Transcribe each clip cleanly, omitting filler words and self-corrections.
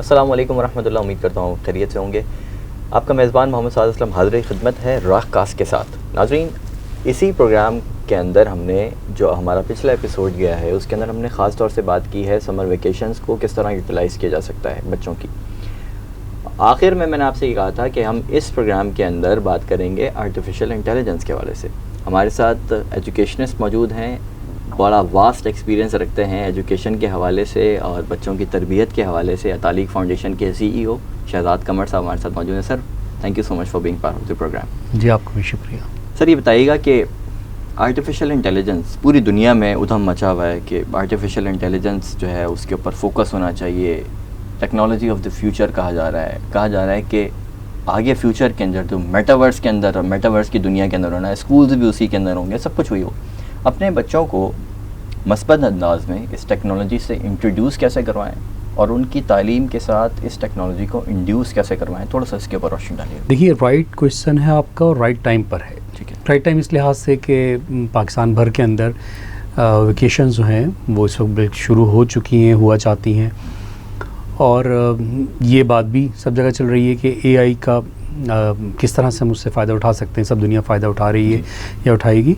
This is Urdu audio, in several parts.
السلام علیکم ورحمۃ اللہ. امید کرتا ہوں خیریت سے ہوں گے. آپ کا میزبان محمد سعد اسلم حاضر خدمت ہے راہ کاسٹ کے ساتھ. ناظرین, اسی پروگرام کے اندر ہم نے جو ہمارا پچھلا ایپیسوڈ گیا ہے اس کے اندر ہم نے خاص طور سے بات کی ہے سمر ویکیشنز کو کس طرح یوٹیلائز کیا جا سکتا ہے بچوں کی. آخر میں نے آپ سے یہ کہا تھا کہ ہم اس پروگرام کے اندر بات کریں گے آرٹیفیشیل انٹیلیجنس کے حوالے سے. ہمارے ساتھ ایجوکیشنسٹ موجود ہیں, بڑا واسٹ ایکسپیرینس رکھتے ہیں ایجوکیشن کے حوالے سے اور بچوں کی تربیت کے حوالے سے. تعلیق فاؤنڈیشن کے CEO شہزاد قمر صاحب ہمارے ساتھ موجود ہیں. Sir, thank you so much for being part of the program. جی, آپ کا بھی شکریہ. سر, یہ بتائیے گا کہ آرٹیفیشیل انٹیلیجنس پوری دنیا میں ادھم مچا ہوا ہے کہ آرٹیفیشیل انٹیلیجنس جو ہے اس کے اوپر فوکس ہونا چاہیے. ٹیکنالوجی آف دی فیوچر کہا جا رہا ہے کہ آگے فیوچر کے اندر جو میٹاورس کے اندر, میٹاورس کی دنیا کے اندر ہونا ہے, اسکولز بھی اسی کے اندر ہوں گے, سب کچھ وہی ہو. اپنے بچوں کو مثبت انداز میں اس ٹیکنالوجی سے انٹروڈیوس کیسے کروائیں اور ان کی تعلیم کے ساتھ اس ٹیکنالوجی کو انڈیوس کیسے کروائیں, تھوڑا سا اس کے اوپر روشنی ڈالیے. دیکھیے, رائٹ کویشچن ہے آپ کا اور رائٹ ٹائم پر ہے. ٹھیک ہے. رائٹ ٹائم اس لحاظ سے کہ پاکستان بھر کے اندر ویکیشنز جو ہیں وہ اس وقت شروع ہو چکی ہیں, ہوا چاہتی ہیں, اور یہ بات بھی سب جگہ چل رہی ہے کہ AI کا کس طرح سے ہم اس سے فائدہ اٹھا سکتے ہیں. سب دنیا فائدہ اٹھا رہی ہے یا اٹھائے گی.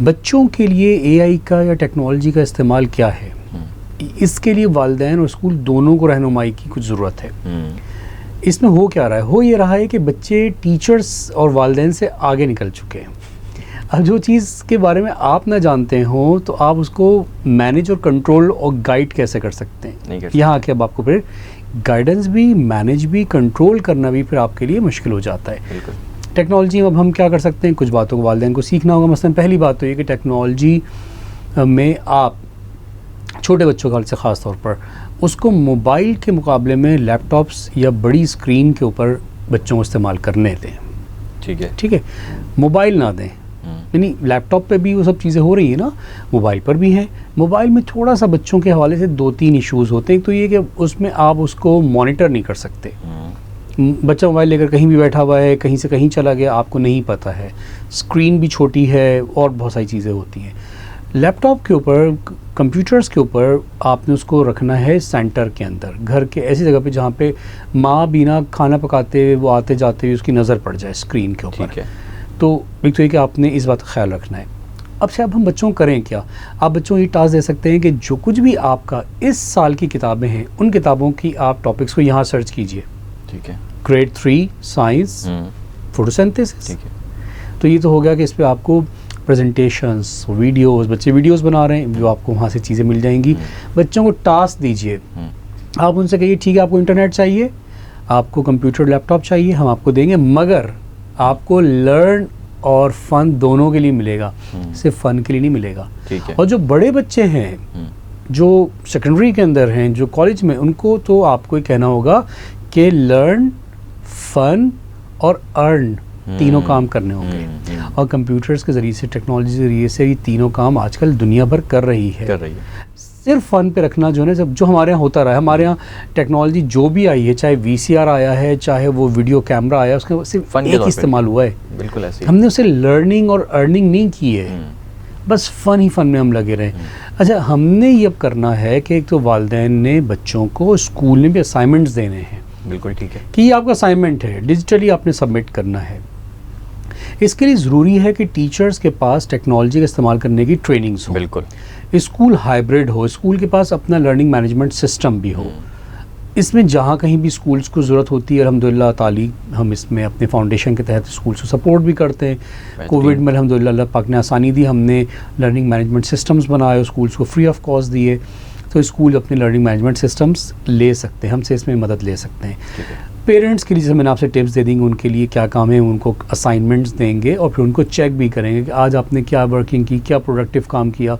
بچوں کے لیے AI کا یا ٹیکنالوجی کا استعمال کیا ہے, اس کے لیے والدین اور اسکول دونوں کو رہنمائی کی کچھ ضرورت ہے. اس میں ہو کیا رہا ہے, ہو یہ رہا ہے کہ بچے ٹیچرز اور والدین سے آگے نکل چکے ہیں. اب جو چیز کے بارے میں آپ نہ جانتے ہوں تو آپ اس کو مینیج اور کنٹرول اور گائیڈ کیسے کر سکتے ہیں. یہاں آ کے اب آپ کو پھر گائیڈنس بھی, مینیج بھی, کنٹرول کرنا بھی پھر آپ کے لیے مشکل ہو جاتا ہے. ٹیکنالوجی اب ہم کیا کر سکتے ہیں, کچھ باتوں کو والدین کو سیکھنا ہوگا. مثلا پہلی بات تو یہ کہ ٹیکنالوجی میں آپ چھوٹے بچوں کا سے خاص طور پر اس کو موبائل کے مقابلے میں لیپ ٹاپس یا بڑی اسکرین کے اوپر بچوں کو استعمال کرنے دیں. ٹھیک ہے, موبائل نہ دیں. یعنی لیپ ٹاپ پہ بھی وہ سب چیزیں ہو رہی ہیں نا, موبائل پر بھی ہیں. موبائل میں تھوڑا سا بچوں کے حوالے سے 2-3 ایشوز ہوتے ہیں. تو یہ کہ اس میں آپ اس کو مانیٹر نہیں کر سکتے. بچہ موبائل لے کر کہیں بھی بیٹھا ہوا ہے, کہیں سے کہیں چلا گیا, آپ کو نہیں پتہ ہے. اسکرین بھی چھوٹی ہے اور بہت ساری چیزیں ہوتی ہیں. لیپ ٹاپ کے اوپر, کمپیوٹرز کے اوپر آپ نے اس کو رکھنا ہے سینٹر کے اندر, گھر کے ایسی جگہ پہ جہاں پہ ماں بینا کھانا پکاتے ہوئے وہ آتے جاتے ہوئے اس کی نظر پڑ جائے اسکرین کے اوپر. تو ایک تو یہ کہ آپ نے اس بات کا خیال رکھنا ہے. اب سے اب ہم بچوں کو کریں کیا, آپ بچوں کو یہ ٹاسک دے سکتے ہیں کہ جو کچھ بھی آپ کا اس سال کی کتابیں ہیں ان کتابوں کی آپ ٹاپکس کو یہاں سرچ کیجئے. ٹھیک ہے. Grade 3 science photosynthesis. تو یہ تو ہو گیا کہ اس پہ آپ کو پریزنٹیشنز, ویڈیوز, بچے ویڈیوز بنا رہے ہیں جو آپ کو وہاں سے چیزیں مل جائیں گی. بچوں کو ٹاسک دیجئے, آپ ان سے کہیے ٹھیک ہے آپ کو انٹرنیٹ چاہیے, آپ کو کمپیوٹر لیپ ٹاپ چاہیے, ہم آپ کو دیں گے, مگر آپ کو لرن اور فن دونوں کے لیے ملے گا, صرف فن کے لیے نہیں ملے گا. اور جو بڑے بچے ہیں جو سیکنڈری کے اندر ہیں, جو کالج میں, ان کو تو آپ کو یہ کہنا ہوگا کہ لرن, فن اور ارن تینوں کام کرنے ہوں گے. اور کمپیوٹرز کے ذریعے سے, ٹیکنالوجی کے ذریعے سے یہ تینوں کام آج کل دنیا بھر کر رہی ہے. صرف فن پہ رکھنا جو ہے نا, جو ہمارے یہاں ہوتا رہا ہے, ہمارے یہاں ٹیکنالوجی جو بھی آئی ہے, چاہے VCR آیا ہے, چاہے وہ ویڈیو کیمرہ آیا, اس کا صرف ایک استعمال ہوا ہے. بالکل ایسے ہم نے اسے لرننگ اور ارننگ نہیں کی ہے, بس فن ہی فن میں ہم لگے رہے. اچھا, ہم نے یہ اب کرنا ہے کہ ایک تو والدین نے بچوں کو اسکول میں بھی اسائنمنٹس دینے ہیں. بالکل ٹھیک ہے کہ یہ آپ کا اسائنمنٹ ہے, ڈیجیٹلی آپ نے سبمٹ کرنا ہے. اس کے لیے ضروری ہے کہ ٹیچرز کے پاس ٹیکنالوجی کا استعمال کرنے کی ٹریننگز ہو. بالکل. اسکول ہائبرڈ ہو, اسکول کے پاس اپنا لرننگ مینجمنٹ سسٹم بھی ہو. اس میں جہاں کہیں بھی اسکولس کو ضرورت ہوتی ہے, الحمدللہ تعلیم ہم اس میں اپنے فاؤنڈیشن کے تحت اسکولس کو سپورٹ بھی کرتے ہیں. کووڈ میں الحمدللہ اللہ پاک نے آسانی دی, ہم نے لرننگ مینجمنٹ سسٹمز بنائے, اسکولس کو فری آف کاسٹ دیے, تو اسکول اپنے لرننگ مینجمنٹ سسٹمز لے سکتے ہیں, ہم سے اس میں مدد لے سکتے ہیں. پیرنٹس کے لیے جیسے میں نے آپ سے ٹپس دے دیں گے, ان کے لیے کیا کام ہے, ان کو اسائنمنٹس دیں گے اور پھر ان کو چیک بھی کریں گے کہ آج آپ نے کیا ورکنگ کی, کیا پروڈکٹیو کام کیا,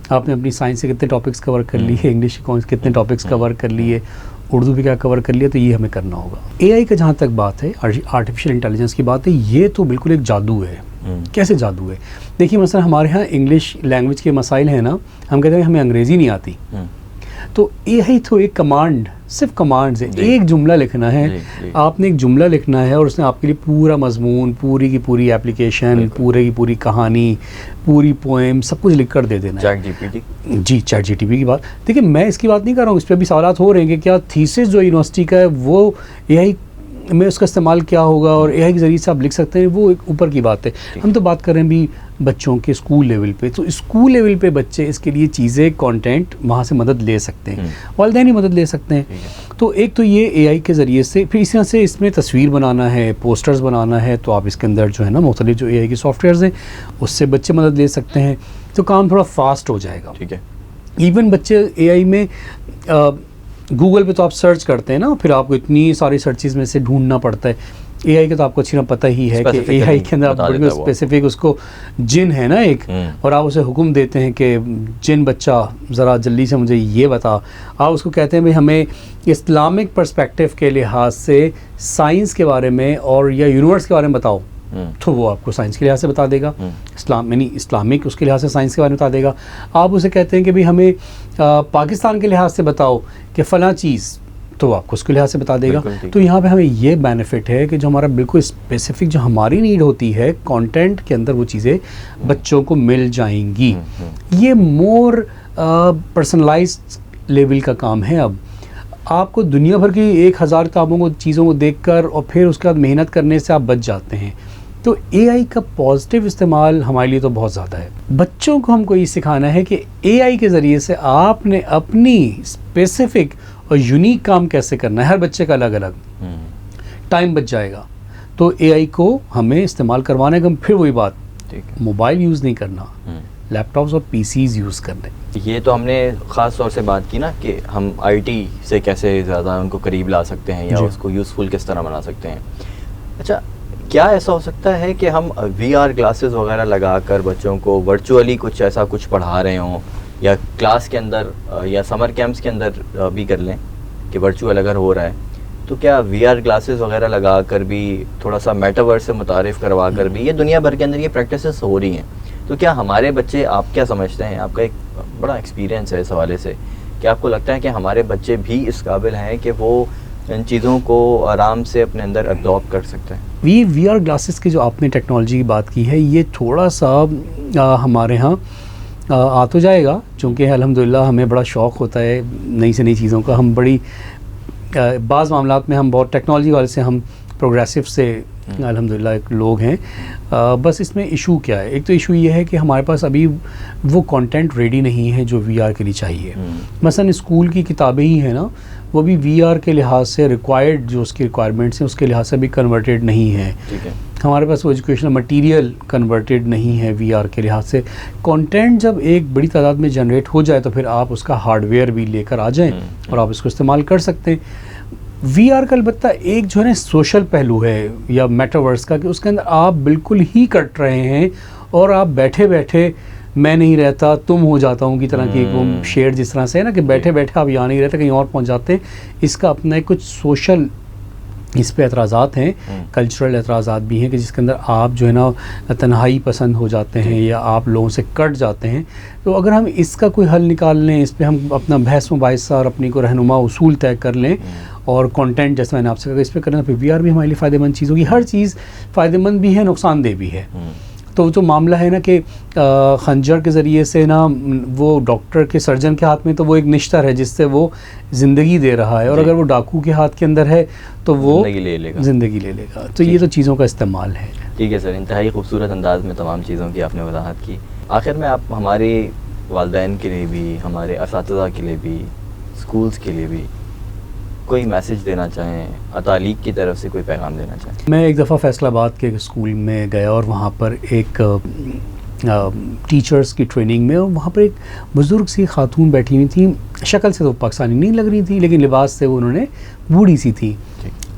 آپ نے اپنی سائنس سے کتنے ٹاپکس کور کر لیے, انگلش کے کتنے ٹاپکس کور کر لیے, اردو بھی کیا کور کر لیا. تو یہ ہمیں کرنا ہوگا. AI کا جہاں تک بات ہے, آرٹیفیشیل انٹیلیجنس کی بات ہے, یہ تو بالکل ایک جادو ہے. کیسے جادو ہے؟ دیکھیے مثلا ہمارے ہاں انگلش لینگویج کے مسائل ہیں نا, ہم کہتے ہیں ہمیں انگریزی نہیں آتی, تو اے آئی تو ایک کمانڈ، صرف کمانڈ ہے، ایک جملہ لکھنا ہے، آپ نے ایک جملہ لکھنا ہے اور اس نے آپ کے لیے پورا مضمون، پوری کی پوری ایپلیکیشن، پورے کی پوری کہانی، پوری پوئم سب کچھ لکھ کر دے دینا ہے. چیٹ جی پی ٹی، جی چیٹ جی ٹی پی کی بات دیکھیں، میں اس کی بات نہیں کر رہا ہوں، اس پہ بھی سوالات ہو رہے ہیں کہ کیا تھیسس جو یونیورسٹی کا ہے وہ اے آئی میں اس کا استعمال کیا ہوگا اور اے آئی کے ذریعے سے آپ لکھ سکتے ہیں، وہ ایک اوپر کی بات ہے. ہم تو بات کر رہے ہیں بھی بچوں کے اسکول لیول پہ. تو اسکول لیول پہ بچے اس کے لیے چیزیں، کانٹینٹ وہاں سے مدد لے سکتے ہیں، والدین ہی مدد لے سکتے ہیں. تو ایک تو یہ اے آئی کے ذریعے سے، پھر اسی طرح سے اس میں تصویر بنانا ہے، پوسٹرز بنانا ہے، تو آپ اس کے اندر جو ہے نا مختلف جو اے آئی کے سافٹ ویئرز ہیں اس سے بچے مدد لے سکتے ہیں، تو کام تھوڑا فاسٹ ہو جائے گا. ٹھیک ہے. ایون بچے اے آئی میں گوگل پہ تو آپ سرچ کرتے ہیں نا، پھر آپ کو اتنی ساری سرچز میں سے ڈھونڈنا پڑتا ہے. اے آئی کا تو آپ کو اچھی طرح پتہ ہی ہے کہ اے آئی کے اندر آپ بالکل اسپیسیفک اس کو جن ہے نا ایک، اور آپ اسے حکم دیتے ہیں کہ جن بچہ ذرا جلدی سے مجھے یہ بتا. آپ اس کو کہتے ہیں بھائی ہمیں اسلامک پرسپیکٹیو کے لحاظ سے سائنس کے بارے میں اور یا یونیورس کے بارے میں بتاؤ، تو وہ آپ کو سائنس کے لحاظ سے بتا دے گا. یعنی اسلامک اس کے لحاظ سے سائنس کے بارے میں بتا دے گا. آپ اسے کہتے ہیں کہ بھائی ہمیں پاکستان کے لحاظ سے بتاؤ کہ فلاں چیز، تو آپ کو اس کے لحاظ سے بتا دے گا. تو یہاں پہ ہمیں یہ بینیفٹ ہے کہ جو ہمارا بالکل اسپیسیفک جو ہماری نیڈ ہوتی ہے کانٹینٹ کے اندر، وہ چیزیں بچوں کو مل جائیں گی. یہ مور پرسنلائزڈ لیول کا کام ہے. اب آپ کو دنیا بھر کی 1000 کتابوں کو، چیزوں کو دیکھ کر اور پھر اس کے بعد محنت کرنے سے آپ بچ جاتے ہیں. تو اے آئی کا پازیٹیو استعمال ہمارے لیے تو بہت زیادہ ہے. بچوں کو ہم کو یہ سکھانا ہے کہ اے آئی کے ذریعے سے آپ نے اپنی اسپیسیفک اور یونیک کام کیسے کرنا ہے. ہر بچے کا الگ الگ ٹائم بچ جائے گا. تو اے آئی کو ہمیں استعمال کروانے کا پھر وہی بات، موبائل یوز نہیں کرنا، لیپ ٹاپس اور پی سیز یوز کرنے. یہ تو ہم نے خاص طور سے بات کی نا کہ ہم آئی ٹی سے کیسے زیادہ ان کو قریب لا سکتے ہیں یا اس کو یوزفل کس طرح بنا سکتے ہیں. اچھا، کیا ایسا ہو سکتا ہے کہ ہم وی آر گلاسز وغیرہ لگا کر بچوں کو ورچولی کچھ ایسا کچھ پڑھا رہے ہوں، یا کلاس کے اندر یا سمر کیمپس کے اندر بھی کر لیں کہ ورچوئل اگر ہو رہا ہے تو کیا وی آر گلاسز وغیرہ لگا کر بھی تھوڑا سا میٹاورس سے متعارف کروا کر بھی، یہ دنیا بھر کے اندر یہ پریکٹسز ہو رہی ہیں. تو کیا ہمارے بچے، آپ کیا سمجھتے ہیں، آپ کا ایک بڑا ایکسپیرینس ہے اس حوالے سے، کہ آپ کو لگتا ہے کہ ہمارے بچے بھی اس قابل ہیں کہ وہ ان چیزوں کو آرام سے اپنے اندر ایبزارب کر سکتے ہیں؟ وی آر گلاسز کی جو آپ نے ٹیکنالوجی کی بات کی ہے، یہ تھوڑا سا ہمارے ہاں آ تو جائے گا، چونکہ الحمدللہ ہمیں بڑا شوق ہوتا ہے نئی سے نئی چیزوں کا. ہم بڑی بعض معاملات میں ہم بہت ٹیکنالوجی والے سے ہم پروگریسو سے الحمدللہ ایک لوگ ہیں. بس اس میں ایشو کیا ہے؟ ایک تو ایشو یہ ہے کہ ہمارے پاس ابھی وہ کانٹینٹ ریڈی نہیں ہے جو وی آر کے لیے چاہیے. مثلا اسکول کی کتابیں ہی ہیں نا، وہ بھی وی آر کے لحاظ سے ریکوائرڈ جو اس کی ریکوائرمنٹس ہیں اس کے لحاظ سے بھی کنورٹیڈ نہیں ہے. ہمارے پاس وہ ایجوکیشنل مٹیریل کنورٹیڈ نہیں ہے وی آر کے لحاظ سے. کانٹینٹ جب ایک بڑی تعداد میں جنریٹ ہو جائے تو پھر آپ اس کا ہارڈ ویئر بھی لے کر آ جائیں اور آپ اس کو استعمال کر سکتے ہیں. وی آر کا البتہ ایک جو ہے نا سوشل پہلو ہے یا میٹاورس کا، کہ اس کے اندر آپ بالکل ہی کٹ رہے ہیں اور آپ بیٹھے بیٹھے میں نہیں رہتا تم ہو جاتا ہوں کی طرح کی وہ شیئر جس طرح سے ہے نا کہ بیٹھے بیٹھے آپ یہاں نہیں رہتے کہیں اور پہنچ جاتے ہیں. اس کا اپنا کچھ سوشل اس پہ اعتراضات ہیں، کلچرل اعتراضات بھی ہیں کہ جس کے اندر آپ جو ہے نا تنہائی پسند ہو جاتے ہیں یا آپ لوگوں سے کٹ جاتے ہیں. تو اگر ہم اس کا کوئی حل نکال لیں، اس پہ ہم اپنا بحث مباحثہ اور اپنی کو رہنما اصول طے کر لیں اور کانٹینٹ جیسے میں نے آپ سے کہا اس پہ کرنا، پھر وی آر بھی ہمارے لیے فائدہ مند چیز ہوگی. ہر چیز فائدہ مند بھی ہے، نقصان دہ بھی ہے. تو جو معاملہ ہے نا کہ خنجر کے ذریعے سے نا وہ ڈاکٹر کے سرجن کے ہاتھ میں تو وہ ایک نشتر ہے جس سے وہ زندگی دے رہا ہے، اور اگر وہ ڈاکو کے ہاتھ کے اندر ہے تو وہ زندگی لے لے گا. تو یہ تو چیزوں کا استعمال ہے. ٹھیک ہے سر، انتہائی خوبصورت انداز میں تمام چیزوں کی آپ نے وضاحت کی. آخر میں آپ ہمارے والدین کے لیے بھی، ہمارے اساتذہ کے لیے بھی، اسکولس کے لیے بھی کوئی میسج دینا چاہیں، تعلیق کی طرف سے کوئی پیغام دینا چاہیں؟ میں ایک دفعہ فیصل آباد کے اسکول میں گیا اور وہاں پر ایک ٹیچرز کی ٹریننگ میں، وہاں پر ایک بزرگ سی خاتون بیٹھی ہوئی تھیں. شکل سے تو پاکستانی نہیں لگ رہی تھی لیکن لباس سے وہ انہوں نے بوڑھی سی تھی.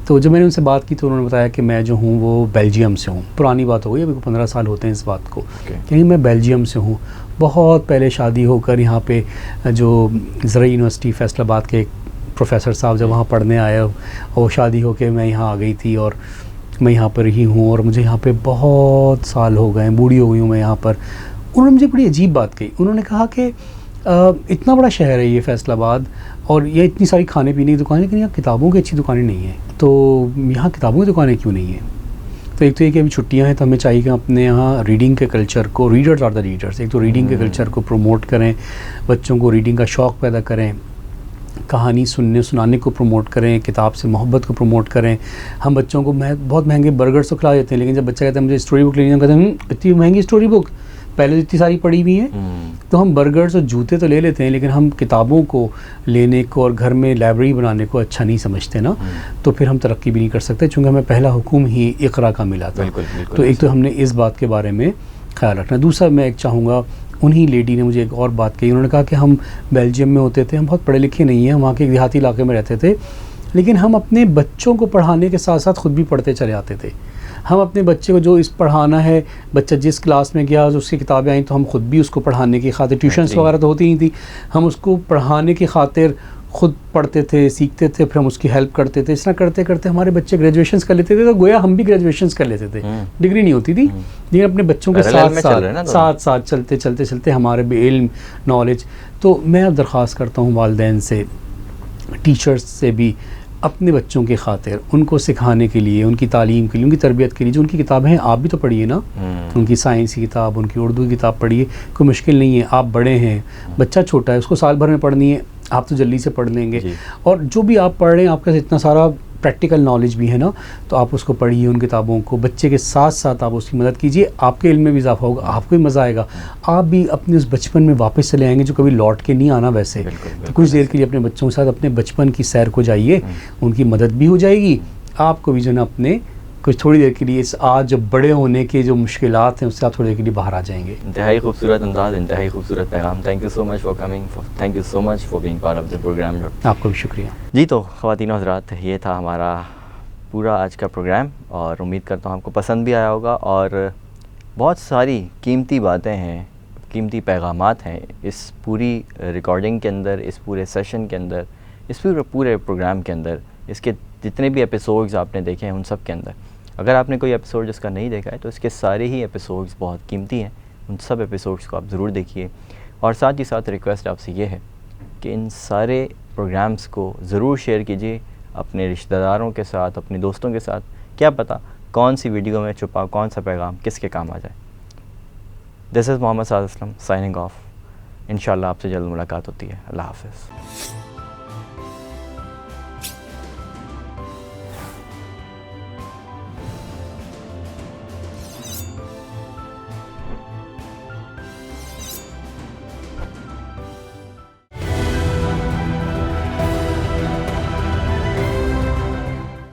تو جب میں نے ان سے بات کی تو انہوں نے بتایا کہ میں جو ہوں وہ بیلجیم سے ہوں. پرانی بات ہو گئی، ابھی 15 سال ہوتے ہیں اس بات کو، کہ میں بیلجیم سے ہوں. بہت پہلے شادی ہو کر یہاں پہ جو زرعی یونیورسٹی فیصل آباد کے ایک پروفیسر صاحب جب وہاں پڑھنے آئے اور شادی ہو کے میں یہاں آ گئی تھی اور میں یہاں پر ہی ہوں اور مجھے یہاں پہ بہت سال ہو گئے ہیں، بوڑھی ہو گئی ہوں میں یہاں پر. انہوں نے مجھے بڑی عجیب بات کہی. انہوں نے کہا کہ اتنا بڑا شہر ہے یہ فیصل آباد، اور یہ اتنی ساری کھانے پینے کی دکانیں، لیکن یہاں کتابوں کی اچھی دکانیں نہیں ہیں. تو یہاں کتابوں کی دکانیں کیوں نہیں ہیں؟ تو ایک تو یہ کہ ابھی چھٹیاں ہیں، تو ہمیں چاہیے کہ اپنے یہاں ریڈنگ کے کلچر کو، ریڈرز آر دا ریڈرز، ایک تو ریڈنگ کے کلچر کو پروموٹ کریں، بچوں کو ریڈنگ کا شوق پیدا کریں، کہانی سنانے کو پروموٹ کریں، کتاب سے محبت کو پروموٹ کریں. ہم بچوں کو بہت مہنگے برگرز تو کھلا دیتے ہیں، لیکن جب بچہ کہتا ہے مجھے اسٹوری بک لینی ہے، ہم کہتے ہیں اتنی مہنگی اسٹوری بک، پہلے تو اتنی ساری پڑھی ہوئی ہیں. تو ہم برگرز اور جوتے تو لے لیتے ہیں، لیکن ہم کتابوں کو لینے کو اور گھر میں لائبریری بنانے کو اچھا نہیں سمجھتے نا. تو پھر ہم ترقی بھی نہیں کر سکتے، چونکہ ہمیں پہلا حکم ہی اقرا کا ملا تھا. تو ایک تو ہم نے اس بات کے بارے میں خیال رکھنا. دوسرا میں ایک چاہوں گا، انہی لیڈی نے مجھے ایک اور بات کہی، انہوں نے کہا کہ ہم بیلجیم میں ہوتے تھے، ہم بہت پڑھے لکھے نہیں ہیں، وہاں کے دیہاتی علاقے میں رہتے تھے، لیکن ہم اپنے بچوں کو پڑھانے کے ساتھ ساتھ خود بھی پڑھتے چلے آتے تھے. ہم اپنے بچے کو جو اس پڑھانا ہے، بچہ جس کلاس میں گیا اس کی کتابیں آئیں تو ہم خود بھی اس کو پڑھانے کی خاطر، ٹیوشنس وغیرہ تو ہوتی نہیں تھی، ہم اس کو پڑھانے کی خاطر خود پڑھتے تھے، سیکھتے تھے، پھر ہم اس کی ہیلپ کرتے تھے. اس طرح کرتے کرتے ہمارے بچے گریجویشنس کر لیتے تھے، تو گویا ہم بھی گریجویشنس کر لیتے تھے، ڈگری نہیں ہوتی تھی، لیکن اپنے بچوں کے ساتھ چلتے ہمارے بھی علم نالج. تو میں اب درخواست کرتا ہوں والدین سے، ٹیچرز سے بھی، اپنے بچوں کی خاطر ان کو سکھانے کے لیے، ان کی تعلیم کے لیے، ان کی تربیت کے لیے، جو ان کی کتابیں ہیں آپ بھی تو پڑھیے نا، ان کی سائنس کی کتاب، ان کی اردو کی کتاب پڑھیے، کوئی مشکل نہیں ہے. آپ بڑے ہیں، بچہ چھوٹا ہے، اس کو سال بھر میں پڑھنی ہے، آپ تو جلدی سے پڑھ لیں گے. اور جو بھی آپ پڑھ رہے ہیں، آپ کا اتنا سارا پریکٹیکل نالج بھی ہے نا، تو آپ اس کو پڑھیے، ان کتابوں کو، بچے کے ساتھ ساتھ آپ اس کی مدد کیجیے، آپ کے علم میں بھی اضافہ ہوگا، آپ کو بھی مزہ آئے گا، آپ بھی اپنے اس بچپن میں واپس چلے آئیں گے جو کبھی لوٹ کے نہیں آنا. ویسے تو کچھ دیر کے لیے اپنے بچوں کے ساتھ اپنے بچپن کی سیر کو جائیے، ان کی مدد بھی ہو جائے گی، آپ کو بھی جو ہے نا اپنے کچھ تھوڑی دیر کے لیے اس آج جو بڑے ہونے کے جو مشکلات ہیں اس سے آپ تھوڑی دیر کے لیے باہر آ جائیں گے. انتہائی خوبصورت انداز، انتہائی خوبصورت پیغام. Thank you so much for coming, thank you so much for being part of the programme. آپ کو بھی شکریہ. جی تو خواتین و حضرات، یہ تھا ہمارا پورا آج کا پروگرام، اور امید کرتا ہوں آپ کو پسند بھی آیا ہوگا. اور بہت ساری قیمتی باتیں ہیں، قیمتی پیغامات ہیں اس پوری ریکارڈنگ کے اندر، اس پورے سیشن کے اندر، اس پورے پروگرام کے اندر، اس کے جتنے بھی ایپیسوڈز آپ نے دیکھے ہیں ان سب کے اندر. اگر آپ نے کوئی ایپیسوڈ جس کا نہیں دیکھا ہے تو اس کے سارے ہی ایپیسوڈز بہت قیمتی ہیں، ان سب ایپیسوڈز کو آپ ضرور دیکھیے. اور ساتھ ہی ساتھ ریکویسٹ آپ سے یہ ہے کہ ان سارے پروگرامز کو ضرور شیئر کیجیے اپنے رشتہ داروں کے ساتھ، اپنے دوستوں کے ساتھ. کیا پتہ کون سی ویڈیو میں چھپا کون سا پیغام کس کے کام آ جائے. دس از محمد سعد اسلم سائننگ آف. انشاءاللہ آپ سے جلد ملاقات ہوتی ہے. اللہ حافظ.